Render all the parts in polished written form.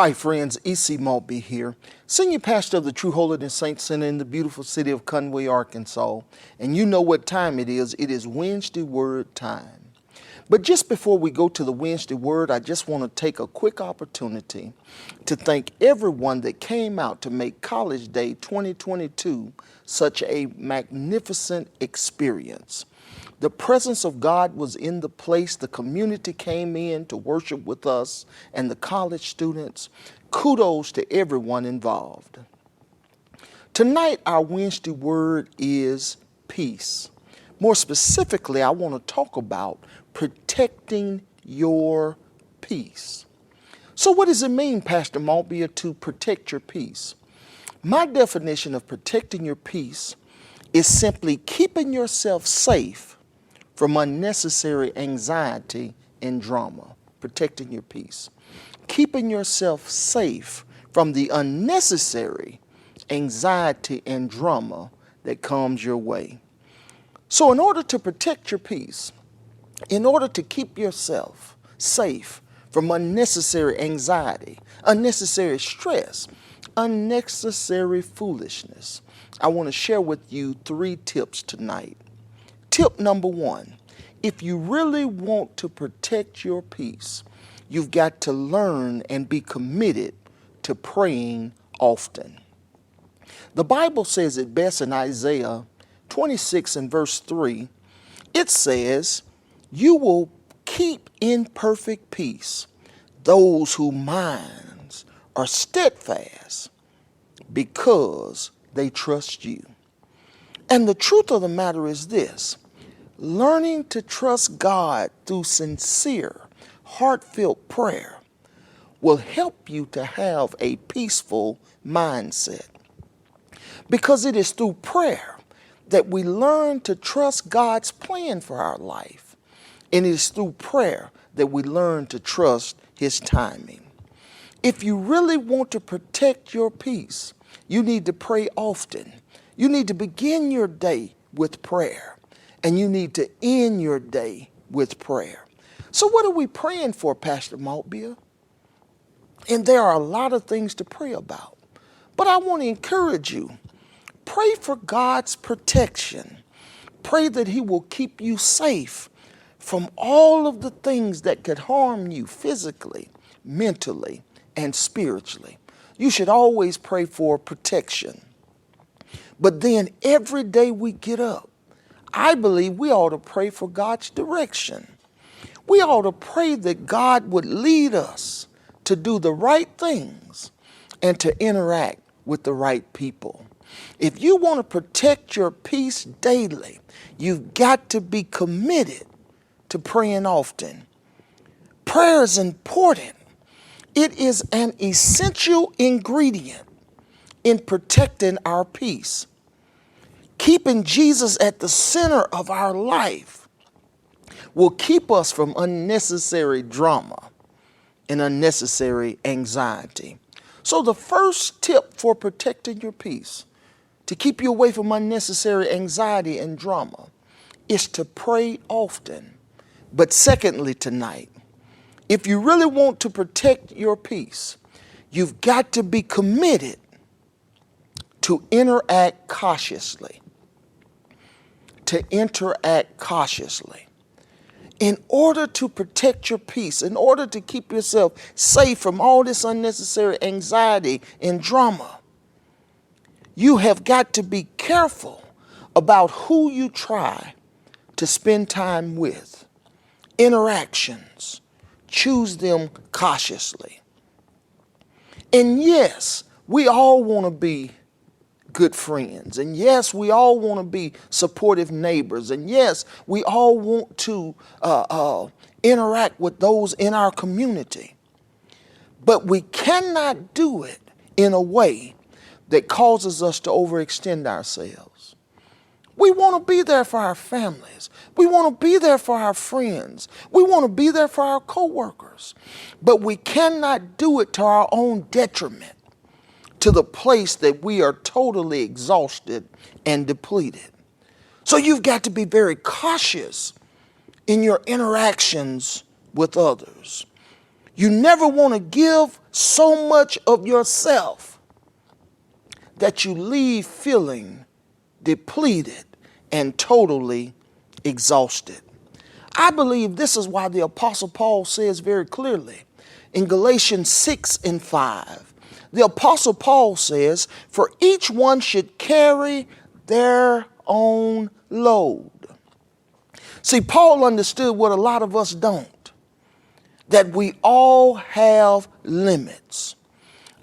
Hi friends, E.C. Maltby here, Senior Pastor of the True Holiness Saints Center in the beautiful city of Conway, Arkansas. And you know what time it is Wednesday Word time. But just before we go to the Wednesday Word, I just want to take a quick opportunity to thank everyone that came out to make College Day 2022 such a magnificent experience. The presence of God was in the place. The community came in to worship with us and the college students. Kudos to everyone involved. Tonight, our Wednesday word is peace. More specifically, I want to talk about protecting your peace. So what does it mean, Pastor Maltby, to protect your peace? My definition of protecting your peace is simply keeping yourself safe from unnecessary anxiety and drama, protecting your peace. Keeping yourself safe from the unnecessary anxiety and drama that comes your way. So in order to protect your peace, in order to keep yourself safe from unnecessary anxiety, unnecessary stress, unnecessary foolishness, I want to share with you 3 tips tonight. Tip number 1, if you really want to protect your peace, you've got to learn and be committed to praying often. The Bible says it best in Isaiah 26 and verse 3. It says, "You will keep in perfect peace those whose minds are steadfast because they trust you." And the truth of the matter is this: learning to trust God through sincere, heartfelt prayer will help you to have a peaceful mindset. Because it is through prayer that we learn to trust God's plan for our life. And it is through prayer that we learn to trust His timing. If you really want to protect your peace, you need to pray often. You need to begin your day with prayer. And you need to end your day with prayer. So what are we praying for, Pastor Maltby? And there are a lot of things to pray about. But I want to encourage you. Pray for God's protection. Pray that He will keep you safe from all of the things that could harm you physically, mentally, and spiritually. You should always pray for protection. But then every day we get up, I believe we ought to pray for God's direction. We ought to pray that God would lead us to do the right things and to interact with the right people. If you want to protect your peace daily, you've got to be committed to praying often. Prayer is important. It is an essential ingredient in protecting our peace. Keeping Jesus at the center of our life will keep us from unnecessary drama and unnecessary anxiety. So the first tip for protecting your peace, to keep you away from unnecessary anxiety and drama, is to pray often. But secondly tonight, if you really want to protect your peace, you've got to be committed to interact cautiously. To interact cautiously. In order to protect your peace, in order to keep yourself safe from all this unnecessary anxiety and drama, you have got to be careful about who you try to spend time with. Interactions, choose them cautiously. And yes, we all want to be good friends. And yes, we all want to be supportive neighbors. And yes, we all want to interact with those in our community. But we cannot do it in a way that causes us to overextend ourselves. We want to be there for our families. We want to be there for our friends. We want to be there for our coworkers. But we cannot do it to our own detriment, to the place that we are totally exhausted and depleted. So you've got to be very cautious in your interactions with others. You never want to give so much of yourself that you leave feeling depleted and totally exhausted. I believe this is why the Apostle Paul says very clearly in Galatians 6:5, the Apostle Paul says, for each one should carry their own load. See, Paul understood what a lot of us don't, that we all have limits.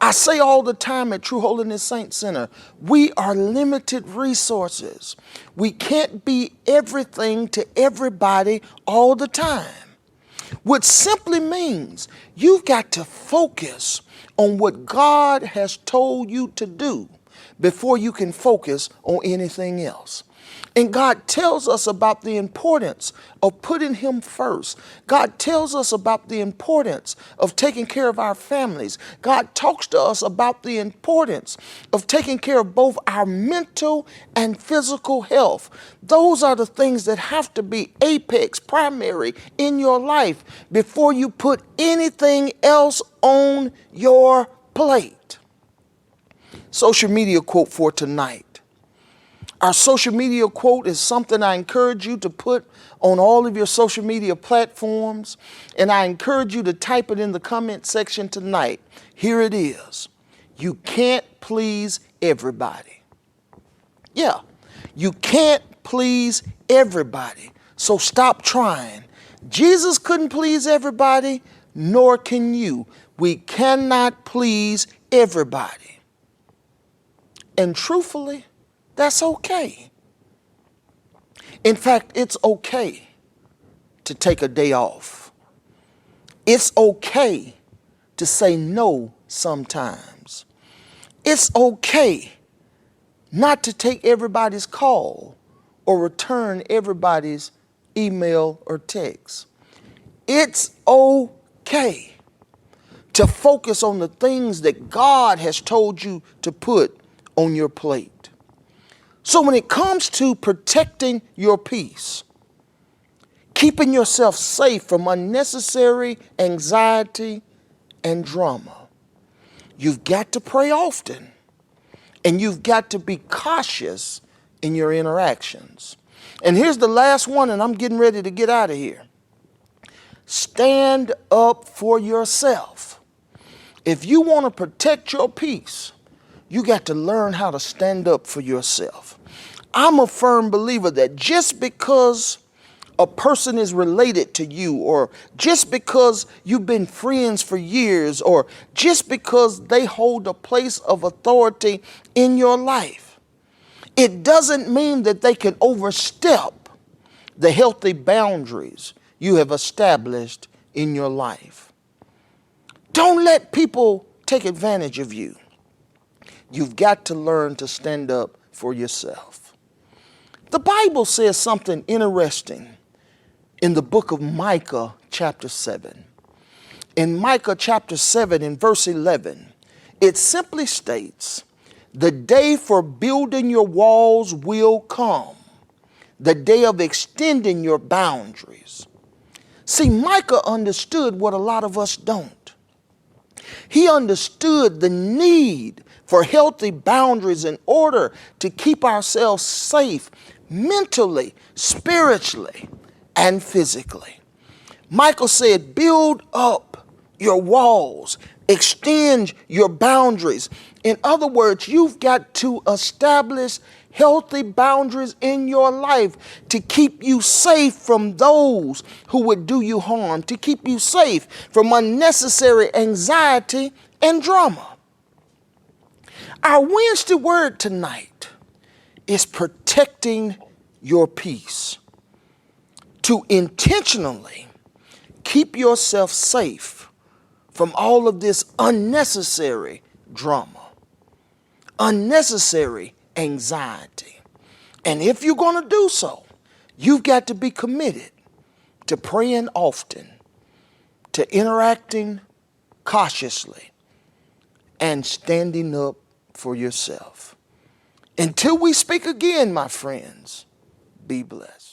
I say all the time at True Holiness Saints Center, we are limited resources. We can't be everything to everybody all the time, which simply means you've got to focus on what God has told you to do before you can focus on anything else. And God tells us about the importance of putting Him first. God tells us about the importance of taking care of our families. God talks to us about the importance of taking care of both our mental and physical health. Those are the things that have to be apex, primary in your life before you put anything else on your plate. Social media quote for tonight. Our social media quote is something I encourage you to put on all of your social media platforms, and I encourage you to type it in the comment section tonight. Here it is. You can't please everybody. Yeah, you can't please everybody, so stop trying. Jesus couldn't please everybody, nor can you. We cannot please everybody. And truthfully, that's okay. In fact, it's okay to take a day off. It's okay to say no sometimes. It's okay not to take everybody's call or return everybody's email or text. It's okay to focus on the things that God has told you to put on your plate. So when it comes to protecting your peace, keeping yourself safe from unnecessary anxiety and drama, you've got to pray often, and you've got to be cautious in your interactions. And here's the last one, and I'm getting ready to get out of here. Stand up for yourself. If you want to protect your peace, you got to learn how to stand up for yourself. I'm a firm believer that just because a person is related to you, or just because you've been friends for years, or just because they hold a place of authority in your life, it doesn't mean that they can overstep the healthy boundaries you have established in your life. Don't let people take advantage of you. You've got to learn to stand up for yourself. The Bible says something interesting in the book of Micah chapter 7. In Micah chapter 7 in verse 11, it simply states, the day for building your walls will come, the day of extending your boundaries. See, Micah understood what a lot of us don't. He understood the need for healthy boundaries in order to keep ourselves safe mentally, spiritually, and physically. Micah said, build up your walls, extend your boundaries. In other words, you've got to establish healthy boundaries in your life to keep you safe from those who would do you harm, to keep you safe from unnecessary anxiety and drama. Our Wednesday word tonight is protecting your peace. To intentionally keep yourself safe from all of this unnecessary drama, unnecessary anxiety. And if you're going to do so, you've got to be committed to praying often, to interacting cautiously, and standing up for yourself. Until we speak again, my friends, be blessed.